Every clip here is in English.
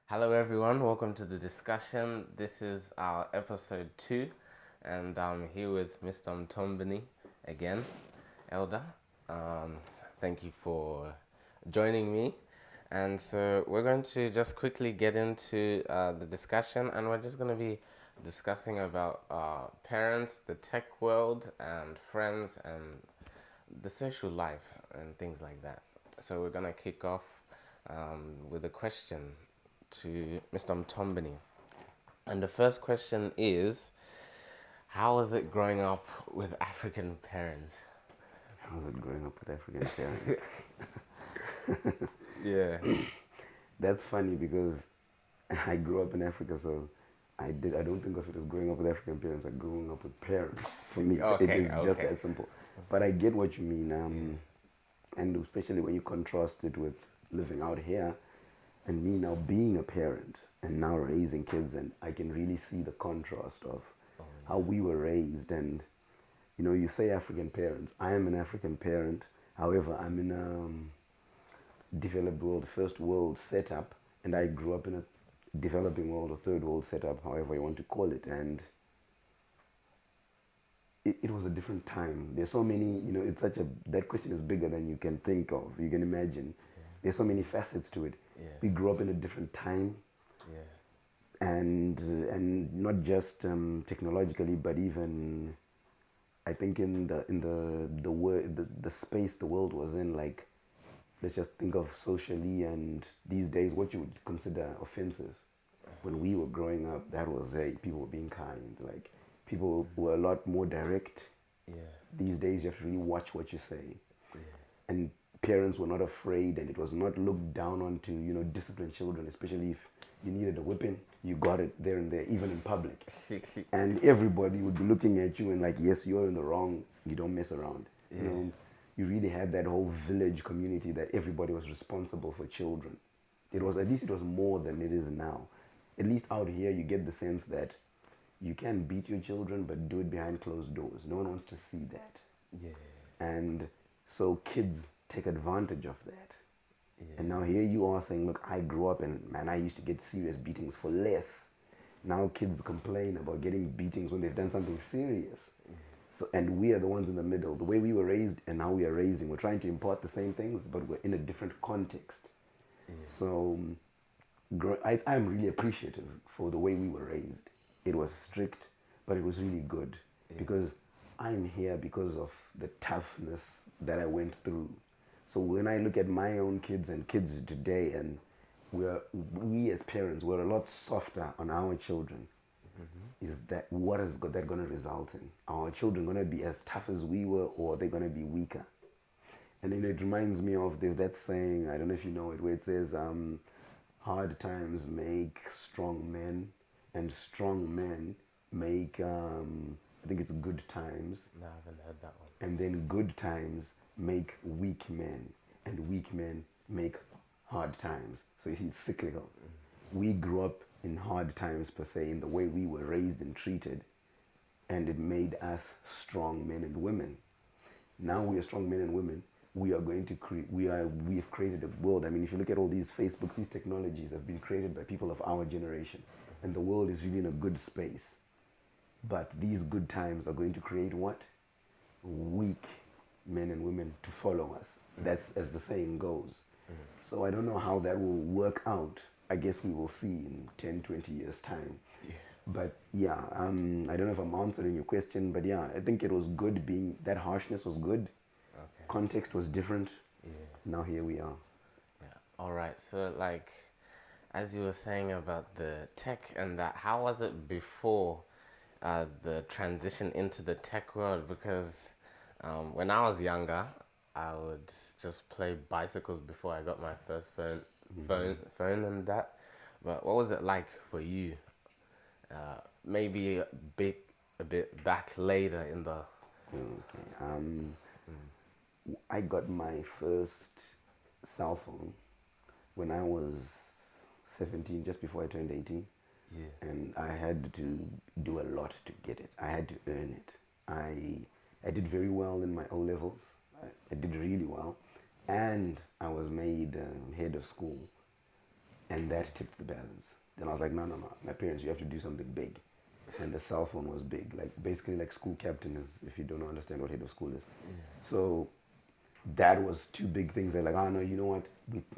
Hello, everyone. Welcome to the discussion. This is our episode 2, and I'm here with Mr. Mutombeni again, Elder. Um, Thank you for joining me. And so, we're going to just quickly get into the discussion, and we're just going to be discussing about parents, the tech world, and friends, and the social life, and things like that. So, we're going to kick off with a question to Mr. Mutombeni. And the first question is, how was it growing up with African parents? How was it growing up with African parents? Yeah. That's funny because I grew up in Africa, so I don't think of it as growing up with African parents. I grew up with parents. For me, it Okay, is just okay. that simple. But I get what you mean, Yeah. and especially when you contrast it with living out here, and me now being a parent and now raising kids, and I can really see the contrast of Oh, how we were raised. And you say African parents. I am an African parent. However, I'm in developed world, first world setup, and I grew up in a developing world or third world setup, however you want to call it. And it was a different time. There's so many, it's such a, that question is bigger than you can think of, you can imagine. There's so many facets to it. yeah, We grew up in a different time, yeah, and not just technologically, but even I think in the space the world was in, like, let's just think of socially and these days what you would consider offensive. When we were growing up, that was people were being kind. Like, people were a lot more direct. yeah, These days, you have to really watch what you say. yeah, And parents were not afraid, and it was not looked down on to discipline children, especially if you needed a whipping, you got it there and there, even in public. And everybody would be looking at you and like, yes, you're in the wrong. You don't mess around. yeah, You really had that whole village community that everybody was responsible for children. It was, at least it was more than it is now. At least out here, you get the sense that you can beat your children, but do it behind closed doors. No one wants to see that. yeah, And so kids take advantage of that. And yeah, now here you are saying, look, I grew up and man, I used to get serious beatings for less. Now kids complain about getting beatings when they've done something serious. So, and we are the ones in the middle. The way we were raised and how we are raising, we're trying to impart the same things, but we're in a different context. yeah, So I'm really appreciative for the way we were raised. It was strict, but it was really good yeah, because I'm here because of the toughness that I went through. So when I look at my own kids and kids today, and we as parents, we're a lot softer on our children. Is that what is that going to result in? Are our children going to be as tough as we were, or are they going to be weaker? And then it reminds me of there's that saying, I don't know if you know it, where it says, hard times make strong men, and strong men make, I think it's good times, no, I haven't heard that one. and then good times make weak men, and weak men make hard times. So you see, it's cyclical. We grew up in hard times, per se, in the way we were raised and treated, and it made us strong men and women. Now we are strong men and women. We are going to create. We have created a world. I mean, if you look at all these Facebook, these technologies have been created by people of our generation, and the world is really in a good space. But these good times are going to create what? Weak men and women to follow us. That's as the saying goes. So I don't know how that will work out. I guess we will see in 10, 20 years' time. Yeah, But yeah, I don't know if I'm answering your question, but yeah, I think it was good being, that harshness was good. okay, Context was different. yeah, Now here we are. yeah. All right. So, like, as you were saying about the tech and that, how was it before the transition into the tech world? Because when I was younger, I would just play bicycles before I got my first phone and that. But what was it like for you? Maybe a bit back later in the. Okay. I got my first cell phone when I was 17, just before I turned 18. Yeah, And I had to do a lot to get it. I had to earn it. I did very well in my O levels. I did really well, and I was made head of school. and that tipped the balance. Then I was like, no, no, no, my parents, you have to do something big. And the cell phone was big, like basically like school captain is, if you don't understand what head of school is. So that was two big things. They're like, oh no, you know what,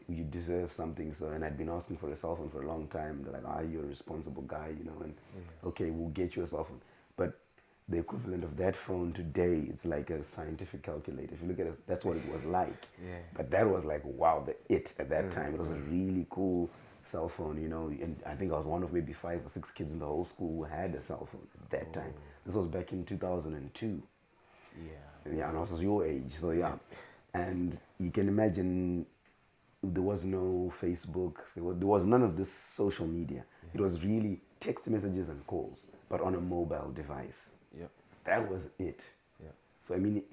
you deserve something. So, and I'd been asking for a cell phone for a long time. They're like, ah, you're a responsible guy, you know, and okay, we'll get you a cell phone. But the equivalent of that phone today, it's like a scientific calculator. If you look at it, that's what it was like. Yeah. But that was like, wow, at that time. It was a really cool cell phone, you know. And I think I was one of maybe 5 or 6 kids in the whole school who had a cell phone at that time. This was back in 2002. Yeah. Yeah, and I was your age, so yeah. And you can imagine there was no Facebook, there was none of this social media. It was really text messages and calls, but on a mobile device. Yep. That was it. Yep. So I mean,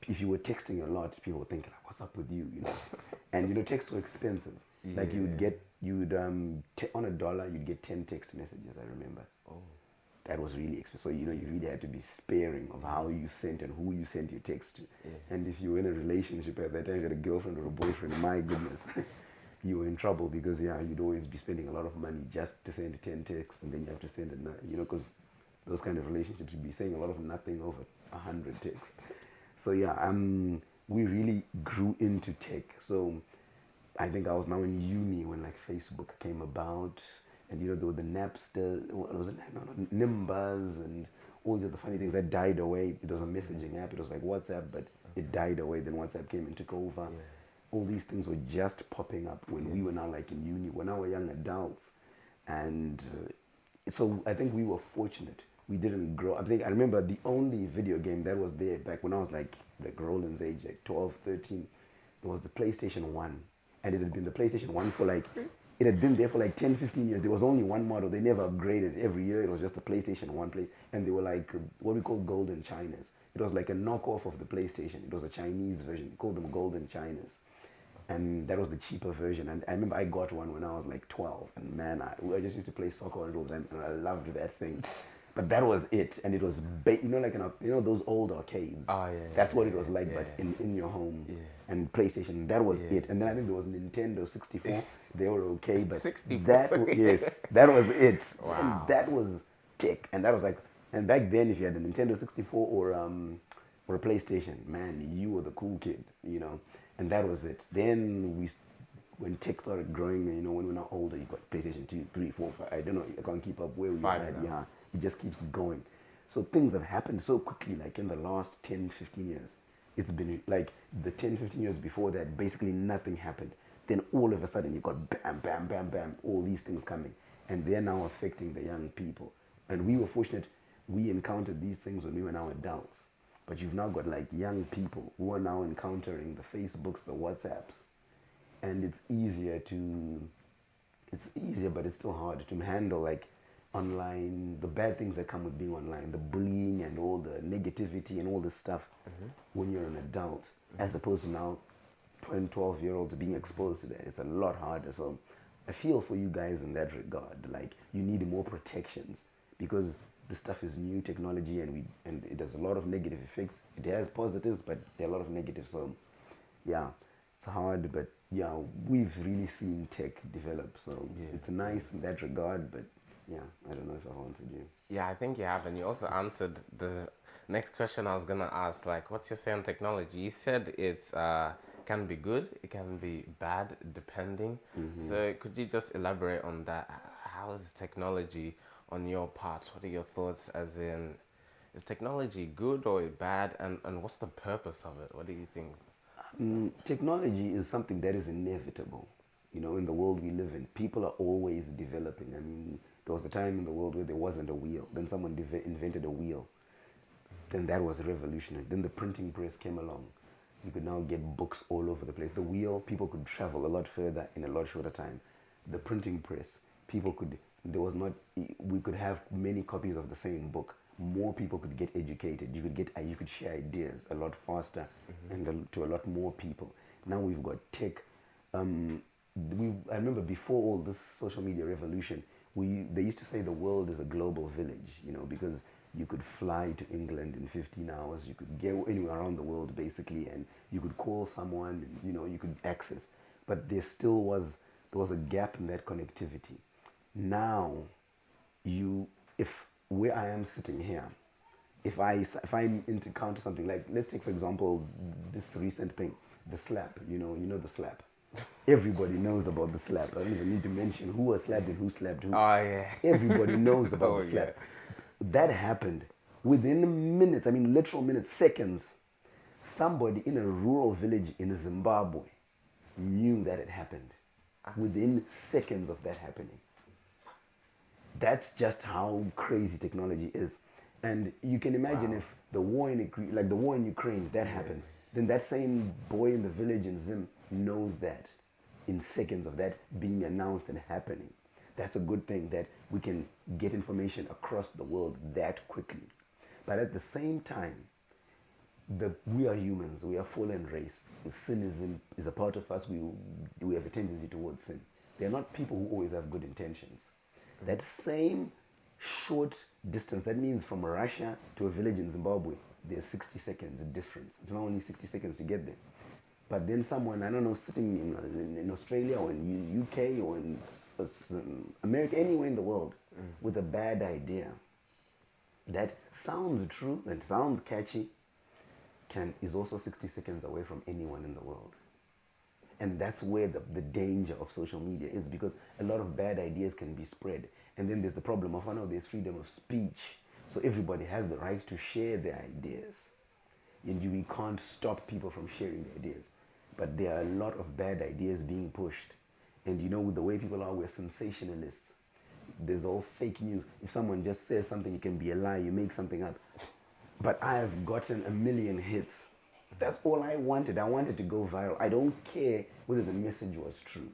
if you were texting a lot, people would think like, "What's up with you?" You know, and you know, texts were expensive. Like on $1 you'd get 10 text messages. I remember. Oh. That was really expensive. So you know, you really had to be sparing of how you sent and who you sent your text to. And if you were in a relationship at that time, you had a girlfriend or a boyfriend, my goodness, you were in trouble because you'd always be spending a lot of money just to send 10 texts, and then you have to send you know, because those kind of relationships, you'd be saying a lot of nothing over 100 texts. So we really grew into tech. So I think I was now in uni when like Facebook came about, and you know, there were the Napster, what was it? No, Nimbus, and all the other funny things that died away. It was a messaging app. It was like WhatsApp, but it died away. Then WhatsApp came and took over. All these things were just popping up when we were now like in uni. When I were young adults, and so I think we were fortunate. We didn't grow. I remember the only video game that was there back when I was like Roland's age, like 12, 13. It was the PlayStation 1, and it had been the PlayStation 1 for like. It had been there for like 10, 15 years. There was only one model. They never upgraded. Every year it was just the PlayStation 1 place. And they were like what we call golden chinas. It was like a knockoff of the PlayStation. It was a Chinese version. We called them golden chinas. And that was the cheaper version. And I remember I got one when I was like 12. And man, I just used to play soccer all the time. And I loved that thing. But that was it. And it was, you know, like, you know, those old arcades. Oh, yeah. That's what it was like, but in your home. Yeah. And PlayStation, that was it. And then I think there was Nintendo 64. They were okay, but 64. that was it. Wow. And that was tech. And that was like, and back then, if you had a Nintendo 64 or a PlayStation, man, you were the cool kid, you know. And that was it. Then when tech started growing, you know, when we're now older, you got PlayStation 2, 3, 4, 5. I don't know, I can't keep up where we are at. Yeah, it just keeps going. So things have happened so quickly, like in the last 10, 15 years. It's been like the 10, 15 years before that, basically nothing happened. Then all of a sudden you got bam, bam, bam, bam, all these things coming. And they're now affecting the young people. And we were fortunate, we encountered these things when we were now adults. But you've now got like young people who are now encountering the Facebooks, the WhatsApps. And it's easier, but it's still hard to handle like online, the bad things that come with being online, the bullying and all the negativity and all this stuff when you're an adult, as opposed to now 10, 12-year-olds being exposed to that. It's a lot harder. So I feel for you guys in that regard. Like, you need more protections because this stuff is new technology, and it has a lot of negative effects. It has positives, but there are a lot of negatives. So yeah, it's hard, but yeah, we've really seen tech develop. So it's nice in that regard, but yeah, I don't know if I answered you. Yeah, I think you have, and you also answered the next question I was gonna ask. Like, what's your say on technology? You said it's can be good, it can be bad, depending. So could you just elaborate on that? How is technology on your part? What are your thoughts? As in, is technology good or bad, and what's the purpose of it? What do you think? Technology is something that is inevitable. You know, in the world we live in, people are always developing. I mean, there was a time in the world where there wasn't a wheel. Then someone invented a wheel. Then that was revolutionary. Then the printing press came along. You could now get books all over the place. The wheel, people could travel a lot further in a lot shorter time. The printing press, we could have many copies of the same book. More people could get educated. You could share ideas a lot faster and to a lot more people. Now we've got tech. I remember before all this social media revolution, they used to say the world is a global village, you know, because you could fly to England in 15 hours, you could get anywhere around the world basically, and you could call someone, you know, you could access. But there still was there was a gap in that connectivity. Now, you, if where I am sitting here, if I encounter something like, let's take for example this recent thing, the slap. You know the slap. Everybody knows about the slap. I don't even need to mention who was slapped and who slapped who. Oh yeah. Everybody knows about Oh the yeah. slap. That happened within minutes. I mean, literal minutes, seconds. Somebody in a rural village in Zimbabwe knew that it happened within seconds of that happening. That's just how crazy technology is. And you can imagine if the war in like the war in Ukraine, that happens, then that same boy in the village in Zim knows that in seconds of that being announced and happening. That's a good thing that we can get information across the world that quickly. But at the same time, we are humans. We are fallen race. Sin is a part of us. We have a tendency towards sin. They are not people who always have good intentions. That same short distance, that means from Russia to a village in Zimbabwe, there's 60 seconds difference. It's not only 60 seconds to get there. But then someone, I don't know, sitting in Australia or in UK or in America, anywhere in the world, with a bad idea that sounds true, that sounds catchy, is also 60 seconds away from anyone in the world. And that's where the danger of social media is, because a lot of bad ideas can be spread. And then there's the problem of, I know there's freedom of speech. So everybody has the right to share their ideas. And we can't stop people from sharing their ideas. But there are a lot of bad ideas being pushed. And the way people are, we're sensationalists. There's all fake news. If someone just says something, it can be a lie, you make something up. But I have gotten 1 million hits. That's all I wanted. I wanted to go viral. I don't care whether the message was true.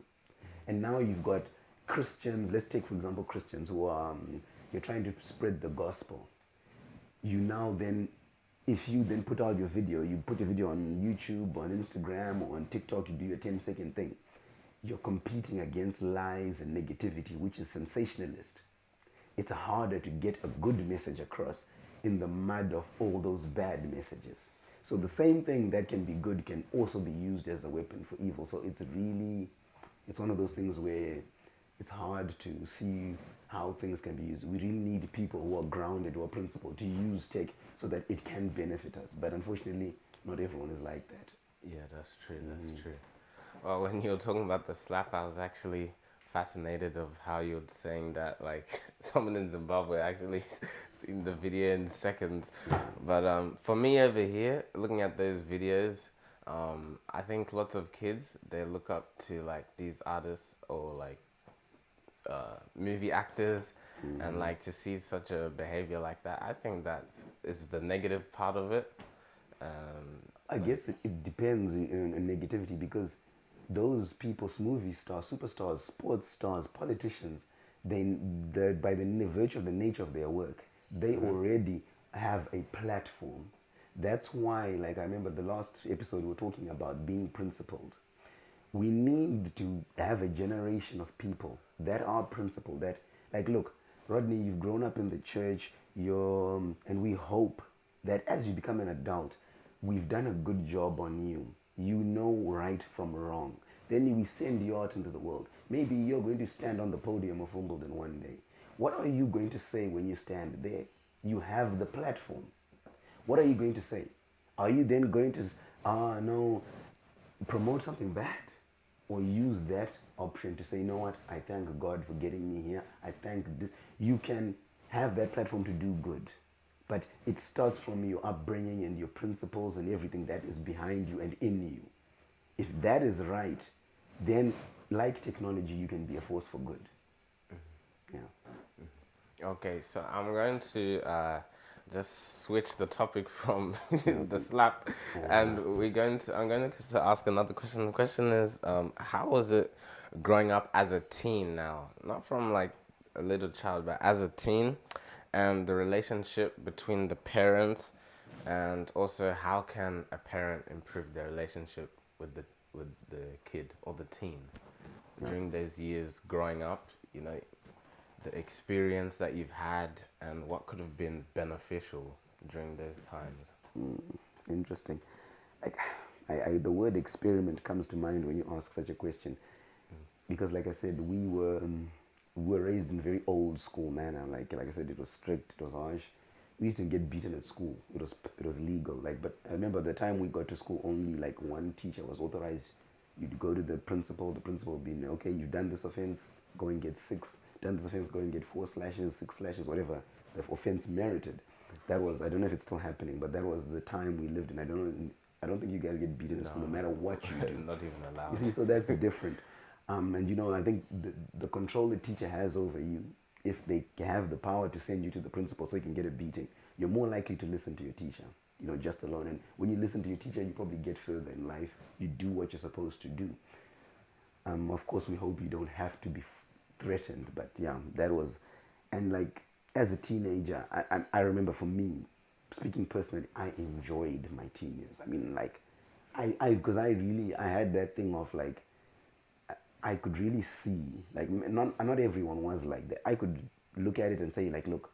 And now you've got Christians, let's take for example Christians who are, you're trying to spread the gospel. You now then, if you then put out your video, you put your video on YouTube, on Instagram, or on TikTok, you do your 10-second thing. You're competing against lies and negativity, which is sensationalist. It's harder to get a good message across in the mud of all those bad messages. So the same thing that can be good can also be used as a weapon for evil. So it's one of those things where it's hard to see how things can be used. We really need people who are grounded, who are principled, to use tech so that it can benefit us. But unfortunately, not everyone is like that. Yeah, that's true. That's true. Well, when you were talking about the slap, I was actually fascinated of how you were saying that, like, someone in Zimbabwe actually seen the video in seconds. But for me over here, looking at those videos, I think lots of kids, they look up to like these artists or like movie actors, and like to see such a behavior like that, I think that is the negative part of it. I guess it depends on negativity, because those people's movie stars, superstars, sports stars, politicians, by the virtue of the nature of their work, they already have a platform. That's why, like I remember the last episode we were talking about being principled. We need to have a generation of people that are principled, that, like, look, Rodney, you've grown up in the church, and we hope that as you become an adult, we've done a good job on you. You know right from wrong. Then we send you out into the world. Maybe you're going to stand on the podium of Wimbledon one day. What are you going to say when you stand there? You have the platform. What are you going to say? Are you then going to, promote something bad? Or use that option to say, you know what, I thank God for getting me here. I thank this. You can have that platform to do good. But it starts from your upbringing and your principles and everything that is behind you and in you. If that is right, then like technology, you can be a force for good. Yeah. Okay, so I'm going to just switch the topic from the slap, and I'm going to ask another question. The question is, how was it growing up as a teen now? Not from like a little child, but as a teen, and the relationship between the parents, and also how can a parent improve their relationship with the kid or the teen during those years growing up, the experience that you've had and what could have been beneficial during those times. Interesting. Like, the word experiment comes to mind when you ask such a question. because like I said, we were raised in a very old school manner. Like I said, it was strict, it was harsh. We used to get beaten at school. It was legal. Like, but I remember the time we got to school, only like one teacher was authorized. You'd go to the principal. The principal would be, okay, you've done this offense, go and get 6. Done this offense, go and get 4 slashes, 6 slashes, whatever the offense merited. That was, I don't know if it's still happening, but that was the time we lived in. I don't think you guys get beaten in school no matter what you do. Not even allowed. You see, so that's different. And I think the control the teacher has over you, if they have the power to send you to the principal so you can get a beating, you're more likely to listen to your teacher, just alone. And when you listen to your teacher, you probably get further in life. You do what you're supposed to do. Of course, we hope you don't have to be threatened, but yeah, that was, and like as a teenager, I remember for me, speaking personally, I enjoyed my teen years. I mean, like, because I had that thing of like, I could really see, like, not everyone was like that. I could look at it and say, like, look,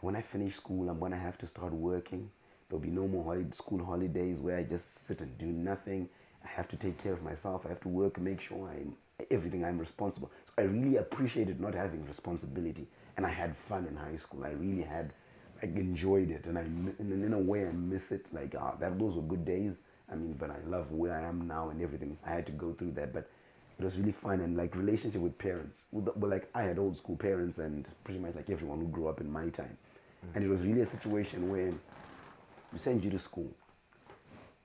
when I finish school, I'm gonna have to start working. There'll be no more school holidays where I just sit and do nothing. I have to take care of myself. I have to work, make sure I'm responsible. So I really appreciated not having responsibility, and I had fun in high school. I really had, enjoyed it, and in a way I miss it. Like those were good days. I mean, but I love where I am now and everything. I had to go through that, but it was really fun. And like relationship with parents. But like I had old school parents, and pretty much like everyone who grew up in my time, and it was really a situation where we send you to school.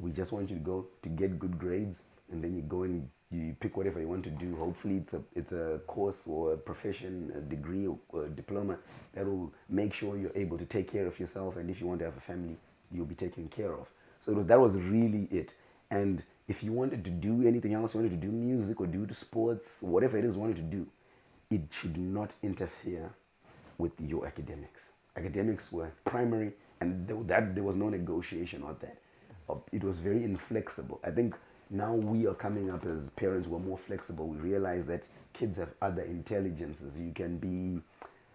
We just want you to go to get good grades, and then you go and you pick whatever you want to do. Hopefully it's a course or a profession, a degree or a diploma that will make sure you're able to take care of yourself, and if you want to have a family, you'll be taken care of. So that was really it. And if you wanted to do anything else, you wanted to do music or do sports, whatever it is you wanted to do, it should not interfere with your academics. Academics were primary, and there was no negotiation on that. It was very inflexible. I think now we are coming up as parents who are more flexible. We realize that kids have other intelligences. You can be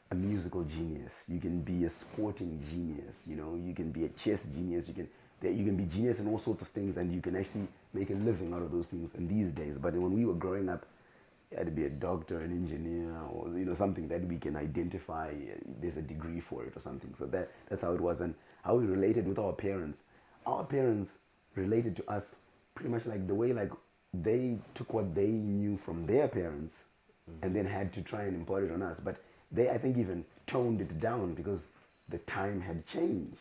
a musical genius. You can be a sporting genius. You can be a chess genius. You can be genius in all sorts of things, and you can actually make a living out of those things in these days. But when we were growing up, you had to be a doctor, an engineer, or something that we can identify. There's a degree for it or something. So that's how it was, and how we related with our parents. Our parents related to us pretty much like the way like they took what they knew from their parents and then had to try and impart it on us. But they, I think, even toned it down because the time had changed.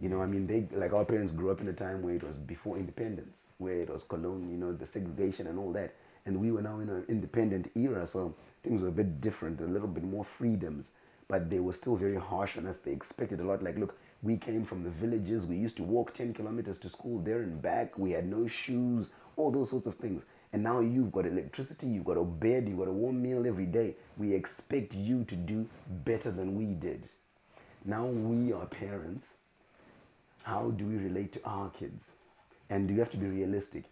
I mean, they, like, our parents grew up in a time where it was before independence, where it was colonial, the segregation and all that. And we were now in an independent era, so things were a bit different, a little bit more freedoms. But they were still very harsh on us. They expected a lot. Like, look, we came from the villages. We used to walk 10 kilometers to school there and back. We had no shoes, all those sorts of things. And now you've got electricity, you've got a bed, you've got a warm meal every day. We expect you to do better than we did. Now we are parents. How do we relate to our kids? And you have to be realistic.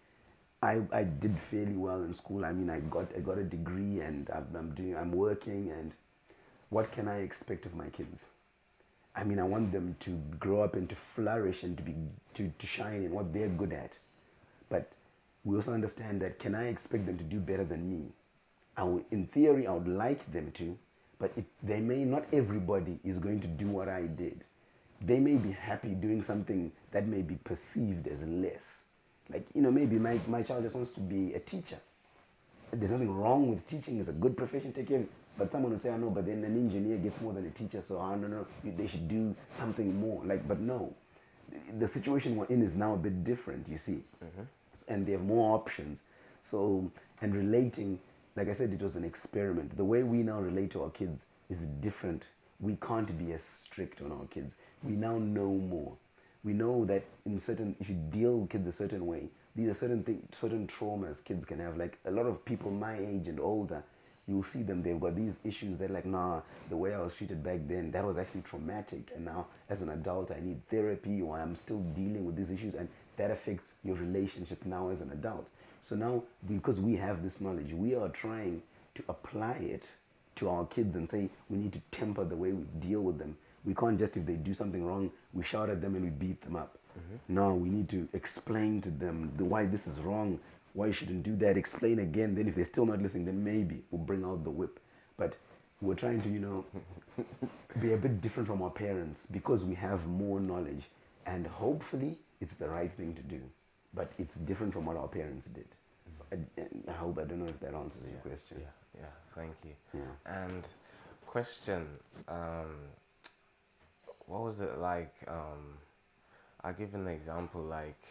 I did fairly well in school. I mean, I got a degree, and I'm working, and what can I expect of my kids? I mean, I want them to grow up and to flourish and to shine in what they're good at. But we also understand that, can I expect them to do better than me? In theory, I would like them to, but not everybody is going to do what I did. They may be happy doing something that may be perceived as less. Like, maybe my child just wants to be a teacher. There's nothing wrong with teaching. It's a good profession, take care of it. But someone will say, I know, but then an engineer gets more than a teacher, so I don't know, they should do something more. But no, the situation we're in is now a bit different, you see. And they have more options. So, and relating, like I said, it was an experiment. The way we now relate to our kids is different. We can't be as strict on our kids. We now know more. We know that if you deal with kids a certain way, these are certain traumas kids can have. Like a lot of people my age and older, you'll see them, they've got these issues. They're like, nah, the way I was treated back then, that was actually traumatic. And now as an adult, I need therapy, or I'm still dealing with these issues. And that affects your relationship now as an adult. So now, because we have this knowledge, we are trying to apply it to our kids and say, we need to temper the way we deal with them. We can't just, if they do something wrong, we shout at them and we beat them up. No, we need to explain to them why this is wrong. why you shouldn't do that, explain again. Then if they're still not listening, then maybe we'll bring out the whip. But we're trying to, be a bit different from our parents because we have more knowledge, and hopefully it's the right thing to do. But it's different from what our parents did. So I hope, I don't know if that answers your question. Yeah, thank you. Yeah. And question, what was it like? I'll give an example. Like,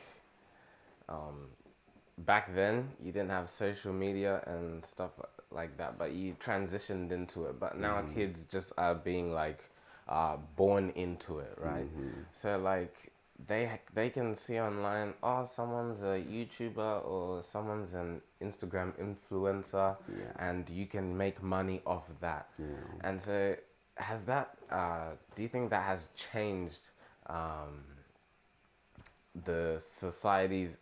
back then, you didn't have social media and stuff like that, but you transitioned into it. But now kids just are being like born into it, right? So like they can see online, oh, someone's a YouTuber or someone's an Instagram influencer, and you can make money off that. And so has that? Do you think that has changed? The society's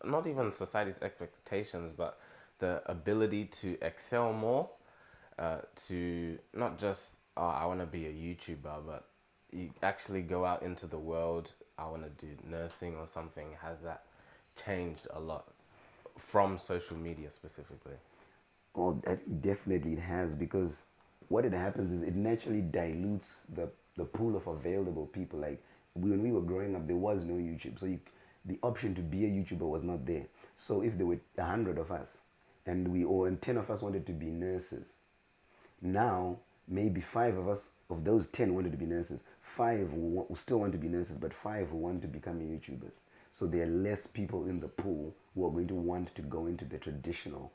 not even society's expectations, but the ability to excel more, to not just, oh, I want to be a YouTuber, but you actually go out into the world, I want to do nursing or something. Has that changed a lot from social media specifically? Well, I think definitely it has, because what it happens is it naturally dilutes the pool of available people. Like when we were growing up, there was no YouTube, so the option to be a YouTuber was not there. So if there were 100 of us, and 10 of us wanted to be nurses, now maybe 5 of those 10 wanted to be nurses. 5 will still want to be nurses, but 5 will want to become YouTubers. So there are less people in the pool who are going to want to go into the traditional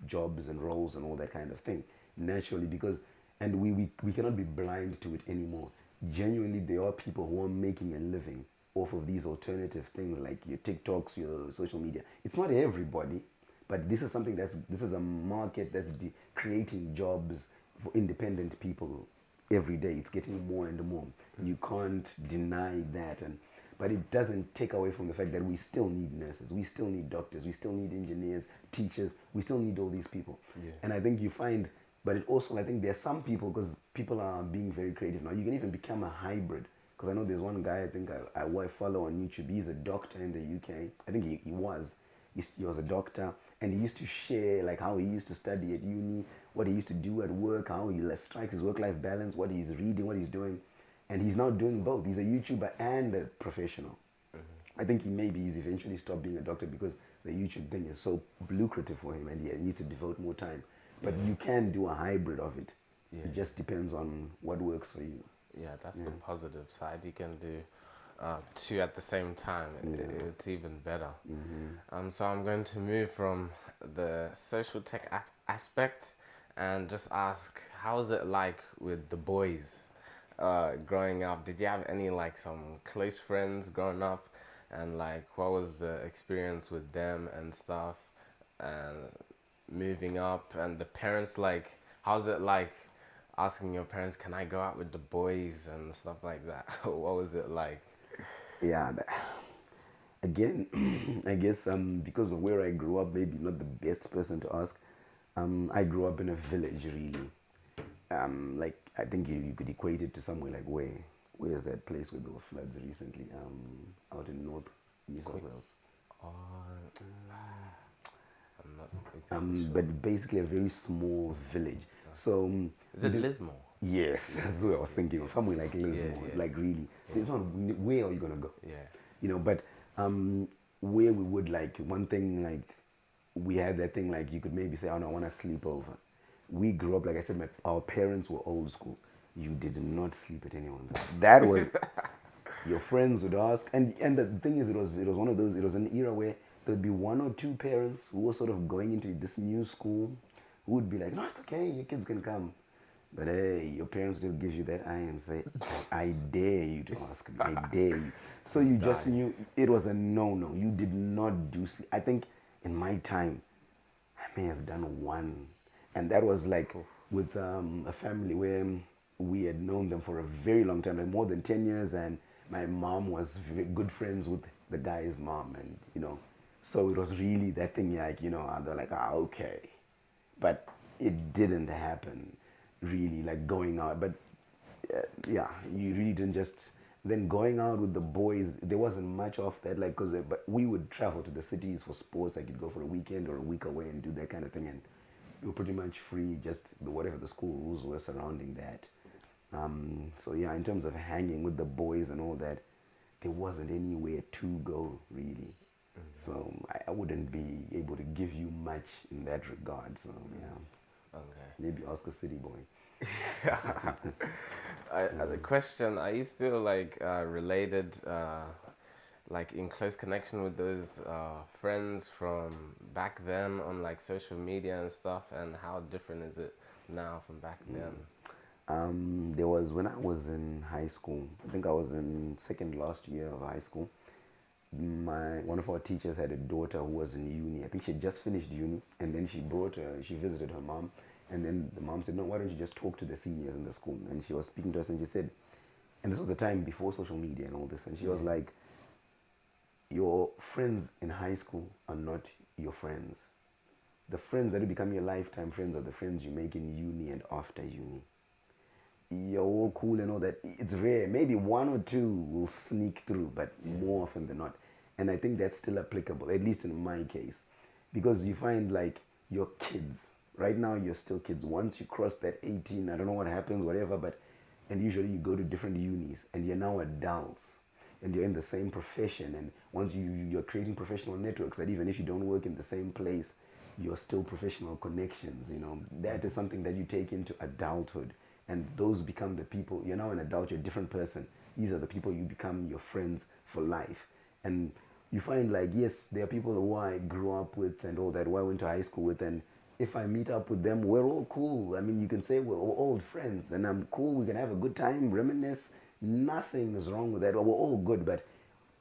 jobs and roles and all that kind of thing naturally, because we cannot be blind to it anymore. Genuinely, there are people who are making a living off of these alternative things like your TikToks, your social media. It's not everybody, but this is something this is a market that's creating jobs for independent people every day. It's getting more and more. You can't deny that, but it doesn't take away from the fact that we still need nurses, we still need doctors, we still need engineers, teachers, we still need all these people. And I think you find, but it also, I think there are some people, because people are being very creative now, you can even become a hybrid. Because I know there's one guy I think I follow on YouTube. He's a doctor in the UK. I think he was a doctor, and he used to share like how he used to study at uni, what he used to do at work, how he strikes his work-life balance, what he's reading, what he's doing. And he's now doing both. He's a YouTuber and a professional. I think he's eventually stopped being a doctor because the YouTube thing is so lucrative for him, and he needs to devote more time. But you can do a hybrid of it. It just depends on what works for you. Yeah, that's the positive side. You can do two at the same time. It's even better. So I'm going to move from the social tech aspect and just ask, how's it like with the boys growing up? Did you have any like some close friends growing up, and like what was the experience with them and stuff, and moving up, and the parents, like how's it like asking your parents, can I go out with the boys and stuff like that? What was it like? Yeah, again, I guess because of where I grew up, maybe not the best person to ask. I grew up in a village, really. Like I think you could equate it to somewhere like where's that place where there were floods recently? Out in North New South Wales. I'm not exactly sure. But basically a very small village. So is it Lismore? Yes, that's what I was thinking of. Somewhere like Lismore, like really. There's not, where are you gonna go? But where we would, like, one thing, like we had that thing, like you could maybe say, oh no, I want to sleep over. We grew up, like I said, our parents were old school. You did not sleep at anyone's house. That was your friends would ask, and the thing is, it was one of those. It was an era where there'd be 1 or 2 parents who were sort of going into this new school, who would be like, no, it's okay, your kids can come. But hey, your parents just give you that eye and say, I dare you to ask me. I dare you. So you just knew it was a no-no. You did not do sleep. I think in my time, I may have done one. And that was like with a family where we had known them for a very long time, like more than 10 years. And my mom was very good friends with the guy's mom. And, so it was really that thing, like, they're like, okay. But it didn't happen. Really, like going out, but you really didn't just. Then going out with the boys, there wasn't much of that, like, but we would travel to the cities for sports. I could go for a weekend or a week away and do that kind of thing, and we were pretty much free, just whatever the school rules were surrounding that. So yeah, in terms of hanging with the boys and all that, there wasn't anywhere to go really. So I wouldn't be able to give you much in that regard. So yeah, Okay. maybe ask a city boy. The question, are you still like related, like in close connection with those friends from back then on like social media and stuff? And how different is it now from back then? There was when I was in high school. I think I was in second last year of high school. One of our teachers had a daughter who was in uni. I think she had just finished uni, and then she visited her mom, and then the mom said, "No, why don't you just talk to the seniors in the school?" And she was speaking to us, and she said, and this was the time before social media and all this, and she was like, "Your friends in high school are not your friends. The friends that will become your lifetime friends are the friends you make in uni and after uni. You're all cool and all that. It's rare. Maybe one or two will sneak through, but more often than not." And I think that's still applicable, at least in my case, because you find like your kids. Right now, you're still kids. Once you cross that 18, I don't know what happens, whatever, and usually you go to different unis, and you're now adults, and you're in the same profession, and once you're creating professional networks that even if you don't work in the same place, you're still professional connections. That is something that you take into adulthood, and those become the people. You're now an adult, you're a different person. These are the people you become your friends for life. And you find like, yes, there are people who I grew up with and all that, who I went to high school with, and if I meet up with them, we're all cool. I mean, you can say we're all old friends, and I'm cool. We can have a good time, reminisce. Nothing is wrong with that. We're all good, but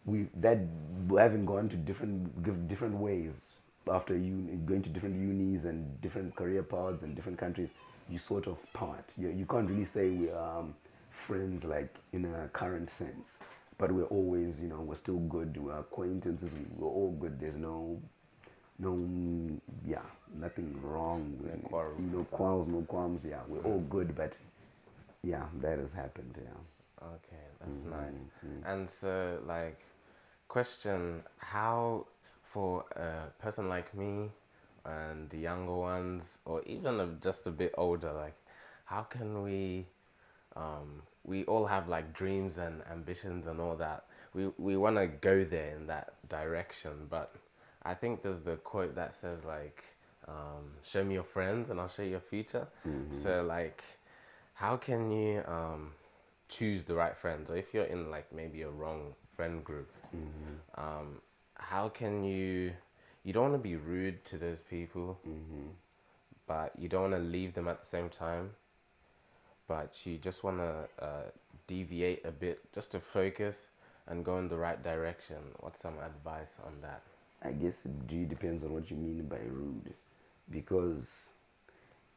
we haven't gone to different ways after going to different unis and different career paths and different countries. You sort of part. You can't really say we are friends like in a current sense, but we're always, we're still good. We're acquaintances. We're all good. There's no, yeah, nothing wrong. No quarrels, no qualms. Yeah, we're all good, but yeah, that has happened. Yeah. Okay, that's nice. And so, like, question: how, for a person like me and the younger ones, or even just a bit older, like, how can we all have like dreams and ambitions and all that. We want to go there in that direction, but I think there's the quote that says like, "Show me your friends, and I'll show you your future." So like, how can you choose the right friends, or if you're in like maybe a wrong friend group, how can you don't want to be rude to those people, but you don't want to leave them at the same time, but you just want to deviate a bit just to focus and go in the right direction. What's some advice on that? I guess it really depends on what you mean by rude, because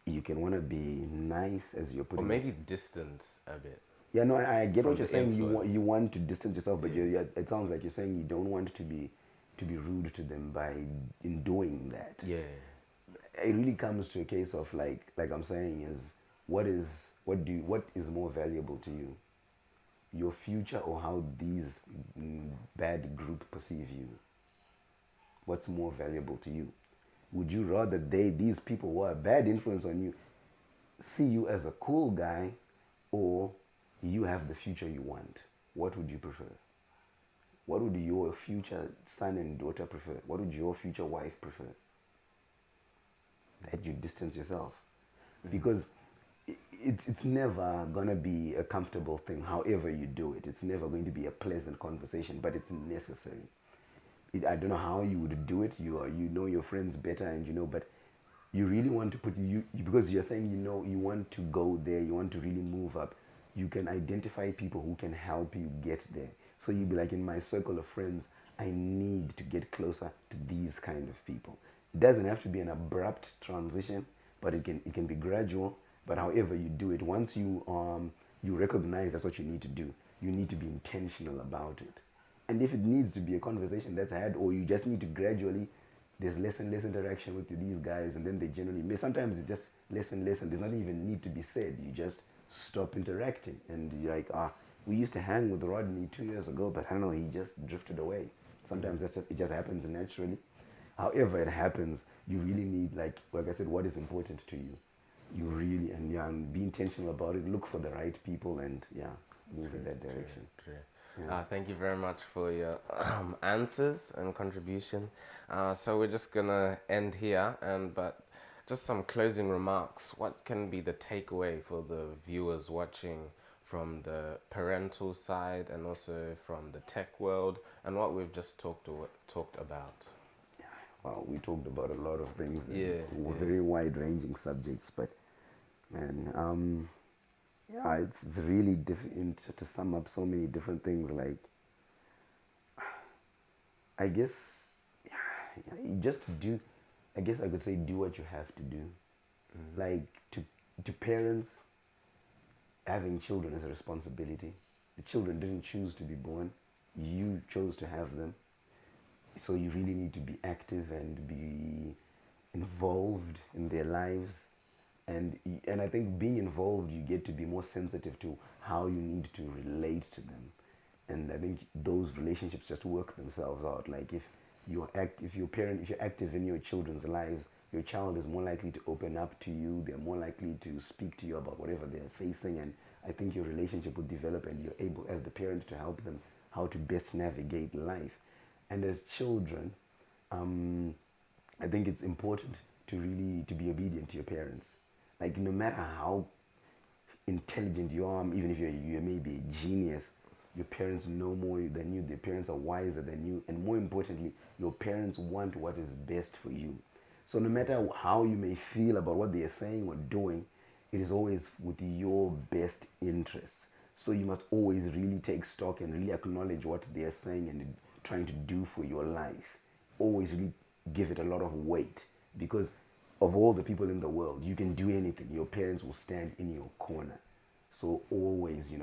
you can want to be nice as you're Or putting maybe distant a bit Yeah, no, I get from what you're the saying. influence. You want to distance yourself, but it sounds like you're saying you don't want to be rude to them by in doing that. Yeah. It really comes to a case of like I'm saying is what is what is more valuable to you, your future or how these bad group perceive you? What's more valuable to you? Would you rather these people who are a bad influence on you see you as a cool guy, or you have the future you want? What would you prefer? What would your future son and daughter prefer? What would your future wife prefer? That you distance yourself. Because it's never going to be a comfortable thing, however you do it. It's never going to be a pleasant conversation, but it's necessary. I don't know how you would do it. You know your friends better, and but you really want to put because you're saying you want to go there, you want to really move up. You can identify people who can help you get there. So you'd be like, in my circle of friends, I need to get closer to these kind of people. It doesn't have to be an abrupt transition, but it can be gradual. But however you do it, once you recognize that's what you need to do, you need to be intentional about it. And if it needs to be a conversation that's had, or you just need to gradually, there's less and less interaction with these guys, and then they generally sometimes it's just less and less, and there's not even need to be said. You just stop interacting, and you're like, We used to hang with Rodney 2 years ago, but I don't know, he just drifted away. Sometimes it just happens naturally. However it happens, you really need, like I said, what is important to you. You really, and be intentional about it. Look for the right people, and move in that direction. True. Yeah. Thank you very much for your answers and contribution. So we're just gonna end here, but just some closing remarks. What can be the takeaway for the viewers watching from the parental side and also from the tech world and what we've just talked about? Well, we talked about a lot of things, Yeah, and very wide-ranging subjects, but man, it's really difficult to sum up so many different things. Like, I guess, you just do. I guess I could say do what you have to do. Like, to parents, having children is a responsibility. The children didn't choose to be born; you chose to have them. So you really need to be active and be involved in their lives, and I think being involved, you get to be more sensitive to how you need to relate to them, and I think those relationships just work themselves out. Like, if you're active in your children's lives, your child is more likely to open up to you. They're more likely to speak to you about whatever they're facing, and I think your relationship will develop, and you're able as the parent to help them how to best navigate life. And as children, I think it's important to really to be obedient to your parents. Like, no matter how intelligent you are, even if you may be a genius, your parents know more than you. Their parents are wiser than you, and more importantly, your parents want what is best for you. So no matter how you may feel about what they are saying or doing, it is always with your best interests. So you must always really take stock and really acknowledge what they are saying and trying to do for your life. Always really give it a lot of weight, because of all the people in the world, you can do anything. Your parents will stand in your corner. So always,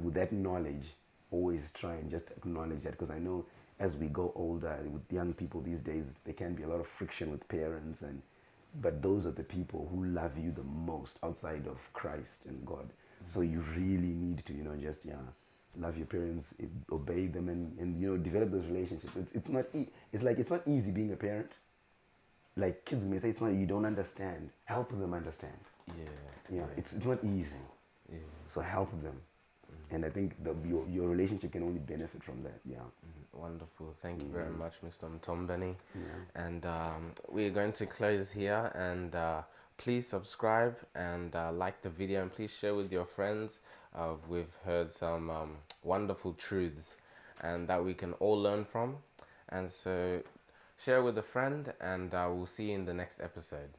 with that knowledge, always try and just acknowledge that, because I know as we go older with young people these days, there can be a lot of friction with parents, but those are the people who love you the most outside of Christ and God. So you really need to, just love your parents, obey them, and develop those relationships. It's not easy being a parent. Like, kids may say it's not, you don't understand. Help them understand. It's not easy. So help them, and I think your relationship can only benefit from that. Wonderful. Thank you very much, Mr. Mutombeni. And we're going to close here, and please subscribe and like the video, and please share with your friends. We've heard some wonderful truths and that we can all learn from, and so share with a friend, and we'll see you in the next episode.